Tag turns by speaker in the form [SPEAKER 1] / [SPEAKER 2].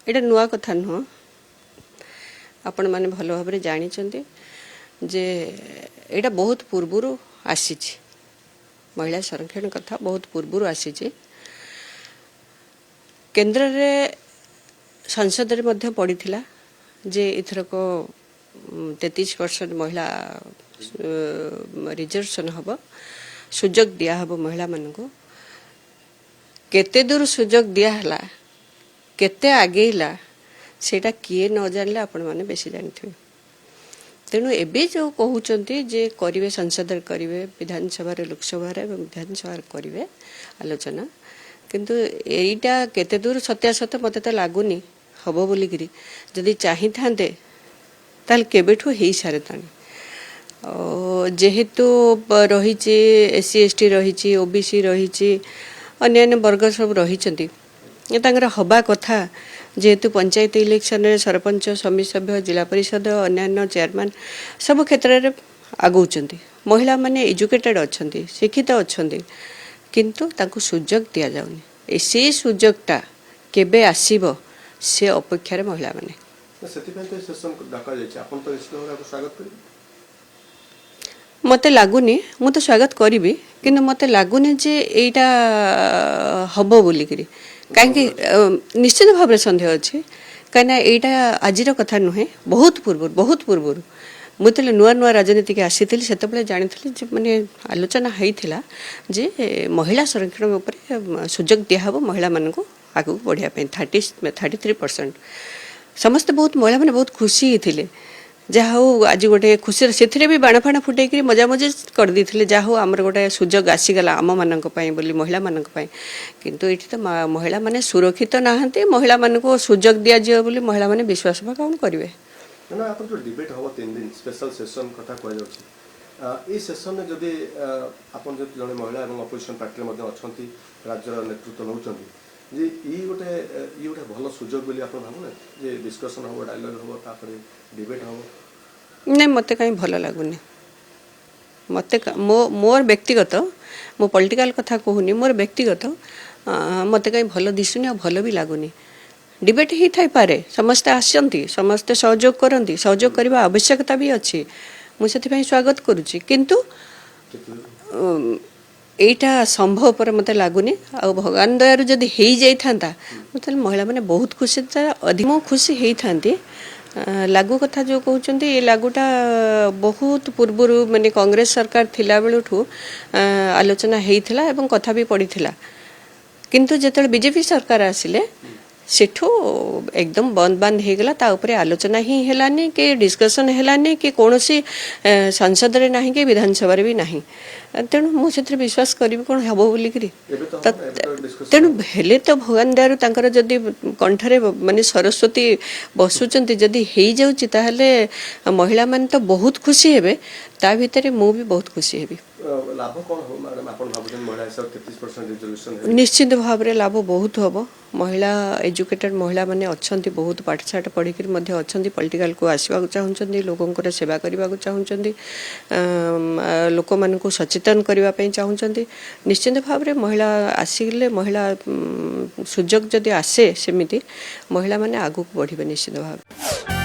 [SPEAKER 1] एटा नुआ कथा नुह आपण मैंने भल भाव जानी जे एटा बहुत पूर्वर आसी महिला संरक्षण कथा बहुत पूर्वर आसी केन्द्र रे संसद रे मध्य पड़ीथिला जे इथरक 33% महिला रिजर्वेशन हब सुजोग दिया हब महिला मानक केते दूर सुजोग दिया हला केते आगेला सेटा किए न जानले आपण माने बेसी जानथिबे तेणु एबे जो कहउचंती जे करिवे संसद रे करिवे विधानसभा रे लोकसभा रे विधानसभा रे करिवे आलोचना किंतु एइटा केते दूर सत्यासत मते त लागुनी हबो बोली गिरी जदी चाहि थांते ताल केबेठु हेई सारे तानी जेहेतु रहिछि एससी एसटी रहिछि ओबीसी रहिछि अन्य वर्ग सब रहिछंती तांगर हबा कथा जेहेतु पंचायत इलेक्शन रे सरपंच समिति सभ्य जिला परिषद अन्य चेयरमैन सब क्षेत्र रे आगौचंती महिला माने एजुकेटेड अछंती शिक्षित अछंती किंतु तांको सुजोग दिया जाउनी एसे सुजोगटा केबे आसीबो से अपेक्षा रे महिला माने
[SPEAKER 2] सेशन डाका जाय आपण तो स्वागत करी
[SPEAKER 1] मते लागुनी मु तो स्वागत करिवि किंतु मते लागुनी जे एटा हबो बोली करी काहे निश्चित भाव सन्देह अच्छे कहीं एटा आजिर कथा नुहे बहुत पूर्व मुझे नुआ नुआ राजनीति के आसी से जानी माने आलोचना होता जे महिला संरक्षण उपर सुजोग दिहब महिला मान आगे बढ़ापी 33% समस्ते बहुत महिला मैंने बहुत खुशी होते जहा हो आज गोटे खुशी से भी बाण फाण फुटे मजा मजी कर देते जहा हो आमर गोटे सुजोग आसीगला आम मान बोली महिला मान किंतु ये तो महिला माने सुरक्षित नहांती महिला मान को सुजोग दिया जाए बोली महिला माने विश्वास कौन करेंगे
[SPEAKER 2] ना आप जो डिबेट हम 3 दिन स्पेशल सेशन कथा कह जाउछि ए सेशन में जदि आपन जो जने महिला एवं अपोजिशन पार्टी मध्ये अछंती राज्यर नेतृत्व नउछंती जे ई गोटे भलो सुजोग बोली आपन भाबना जे डिस्कशन हो डायलॉग हो तापर डिबेट हो
[SPEAKER 1] नहीं मते कहीं भलो लागुनी मते मोर व्यक्तिगत मो पॉलिटिकल कथा कहूनी मोर व्यक्तिगत मते कहीं भलो दिसुनी और भलो भी लागुनी डिबेट ही थाई पारे समस्ते आसंती समस्ते सहयोग करंती सहयोग करबा आवश्यकता भी अछि मु सेति स्वागत करूची किंतु एटा संभव पर मते लागुनी आ भगवान दयारु जदि हेई जाई थांता मतलब महिला माने बहुत खुशी अधिक खुशी हेई थांती लागू कथा जो कहउचंती ए लागूटा बहुत पूर्वर माने कांग्रेस सरकार थिला बेलुठू आलोचना हेइथिला एवं कथा भी पड़ीथिला किंतु जेतले बीजेपी सरकार आसिले सेठो एकदम बंद बंद हो गला ता ऊपर आलोचना ही हेलानी कि डिस्कशन हेलानी कि कोनोसी संसद रे नाही कि विधानसभा रे भी नाही तेणु मु से विश्वास करी कौन हम बोली तेणु हेले तो भगवान दयारु तांकर जदि कंठरे माने सरस्वती बसुचंती जदि हेई जाउची ताहले महिला मान तो बहुत खुशी हेबे ता भितरे मु भी बहुत खुशी हेबी
[SPEAKER 2] लाभ कोन हो मैडम आपण भाबुचन महिला सब 33% रिजर्वेशन
[SPEAKER 1] निश्चित भाव रे लाभ बहुत हबो महिला एजुकेटेड महिला माने अछंती बहुत पाठशाठ पढ़ी कर मध्य अछंती पॉलिटिकल को आसीबा चाहउचंती लोगों को सेवा करबा चाहउचंती लोक मान को सचेतन करबा पई चाहउचंती निश्चित भाव रे महिला आसीले महिला सुजोग जदि आसे सेमिति महिला माने आगु बढ़िबे निश्चित भाव।